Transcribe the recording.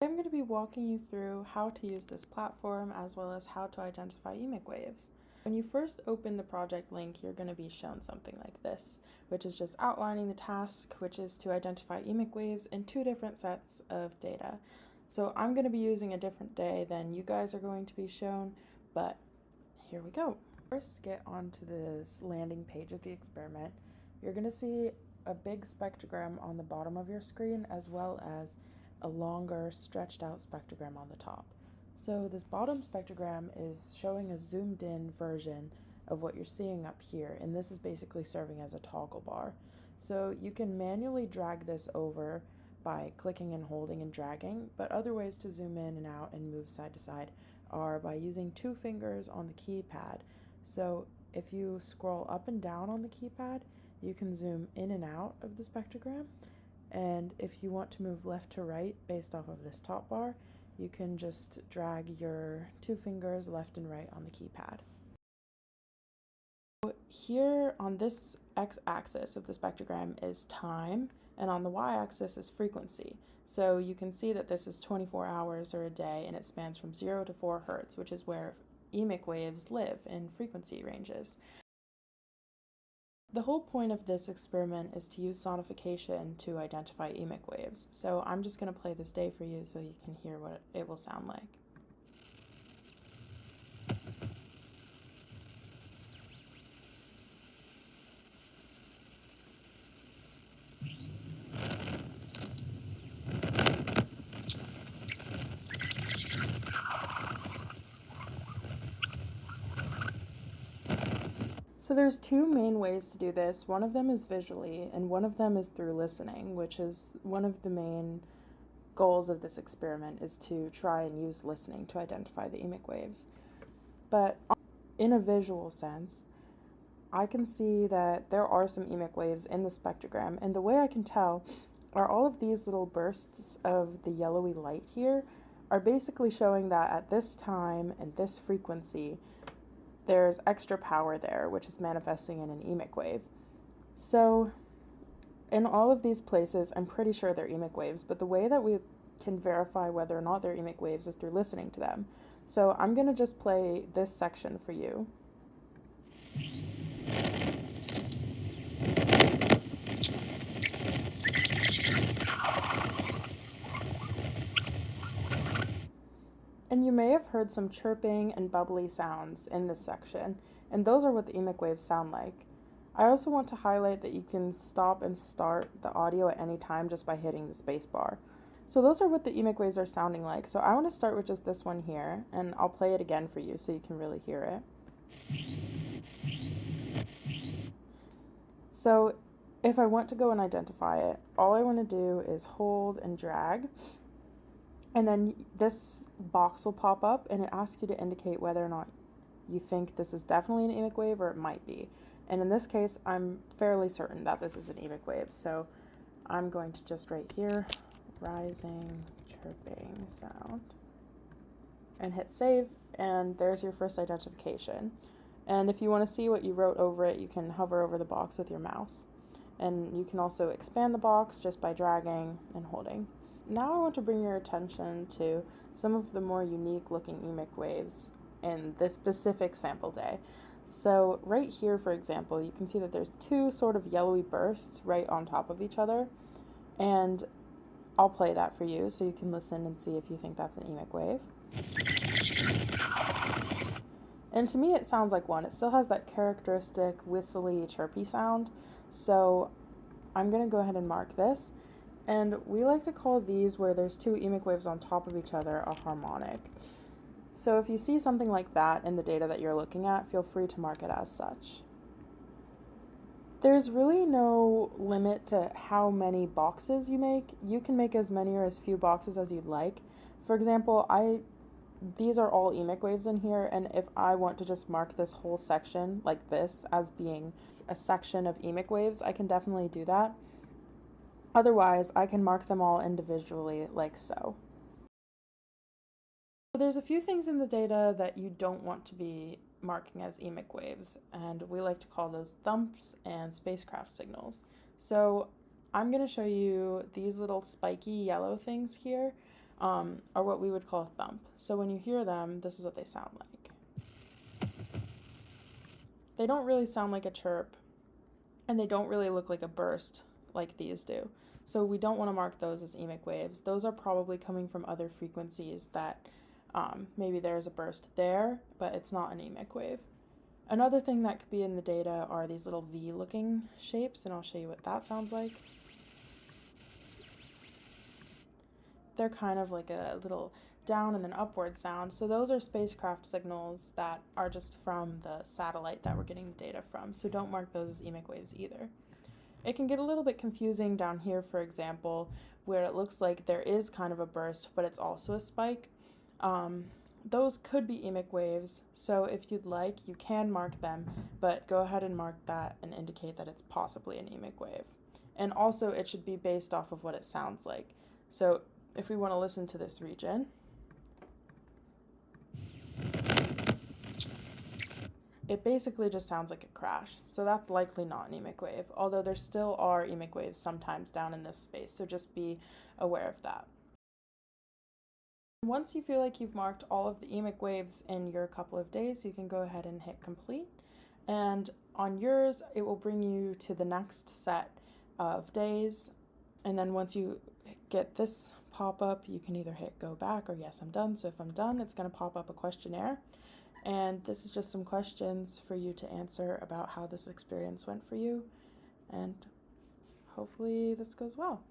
I'm going to be walking you through how to use this platform as well as how to identify EMIC waves. When you first open the project link, you're going to be shown something like this, which is just outlining the task, which is to identify EMIC waves in two different sets of data. So I'm going to be using a different day than you guys are going to be shown, but here we go. First, get onto this landing page of the experiment. You're going to see a big spectrogram on the bottom of your screen as well as a longer stretched out spectrogram on the top. So this bottom spectrogram is showing a zoomed in version of what you're seeing up here, and this is basically serving as a toggle bar. So you can manually drag this over by clicking and holding and dragging, but other ways to zoom in and out and move side to side are by using 2 fingers on the keypad. So if you scroll up and down on the keypad, you can zoom in and out of the spectrogram. And if you want to move left to right based off of this top bar, you can just drag your 2 fingers left and right on the keypad. Here on this x-axis of the spectrogram is time, and on the y-axis is frequency. So you can see that this is 24 hours or a day, and it spans from 0 to 4 Hertz, which is where EMIC waves live in frequency ranges. The whole point of this experiment is to use sonification to identify EMIC waves. So I'm just going to play this day for you so you can hear what it will sound like. So there's 2 main ways to do this. One of them is visually, and one of them is through listening, which is one of the main goals of this experiment, is to try and use listening to identify the EMIC waves. But in a visual sense, I can see that there are some EMIC waves in the spectrogram, and the way I can tell are all of these little bursts of the yellowy light here are basically showing that at this time and this frequency, there's extra power there, which is manifesting in an EMIC wave. So in all of these places, I'm pretty sure they're EMIC waves, but the way that we can verify whether or not they're EMIC waves is through listening to them. So I'm going to just play this section for you. And you may have heard some chirping and bubbly sounds in this section, and those are what the EMIC waves sound like. I also want to highlight that you can stop and start the audio at any time just by hitting the space bar. So those are what the EMIC waves are sounding like. So I want to start with just this one here, and I'll play it again for you so you can really hear it. So if I want to go and identify it, all I want to do is hold and drag, and then this box will pop up and it asks you to indicate whether or not you think this is definitely an EMIC wave or it might be. And in this case, I'm fairly certain that this is an EMIC wave. So I'm going to just write here, rising chirping sound, and hit save, and there's your first identification. And if you want to see what you wrote over it, you can hover over the box with your mouse. And you can also expand the box just by dragging and holding. Now I want to bring your attention to some of the more unique looking EMIC waves in this specific sample day. So right here, for example, you can see that there's 2 sort of yellowy bursts right on top of each other. And I'll play that for you so you can listen and see if you think that's an EMIC wave. And to me it sounds like one. It still has that characteristic whistly, chirpy sound. So I'm going to go ahead and mark this. And we like to call these where there's 2 EMIC waves on top of each other a harmonic. So if you see something like that in the data that you're looking at, feel free to mark it as such. There's really no limit to how many boxes you make. You can make as many or as few boxes as you'd like. For example, these are all EMIC waves in here, and if I want to just mark this whole section like this as being a section of EMIC waves, I can definitely do that. Otherwise, I can mark them all individually like so. There's a few things in the data that you don't want to be marking as EMIC waves, and we like to call those thumps and spacecraft signals. So I'm going to show you these little spiky yellow things here. are what we would call a thump. So when you hear them, this is what they sound like. They don't really sound like a chirp, and they don't really look like a burst like these do. So we don't want to mark those as EMIC waves. Those are probably coming from other frequencies that maybe there's a burst there, but it's not an EMIC wave. Another thing that could be in the data are these little V-looking shapes, and I'll show you what that sounds like. They're kind of like a little down and then upward sound. So those are spacecraft signals that are just from the satellite that we're getting the data from. So don't mark those as EMIC waves either. It can get a little bit confusing down here, for example, where it looks like there is kind of a burst, but it's also a spike. Those could be EMIC waves, so if you'd like, you can mark them, but go ahead and mark that and indicate that it's possibly an EMIC wave. And also, it should be based off of what it sounds like. So if we want to listen to this region, it basically just sounds like a crash. So that's likely not an EMIC wave, although there still are EMIC waves sometimes down in this space, so just be aware of that. Once you feel like you've marked all of the EMIC waves in your couple of days, you can go ahead and hit complete. And on yours, it will bring you to the next set of days. And then once you get this pop-up, you can either hit go back or yes, I'm done. So if I'm done, it's going to pop up a questionnaire. And this is just some questions for you to answer about how this experience went for you. And hopefully this goes well.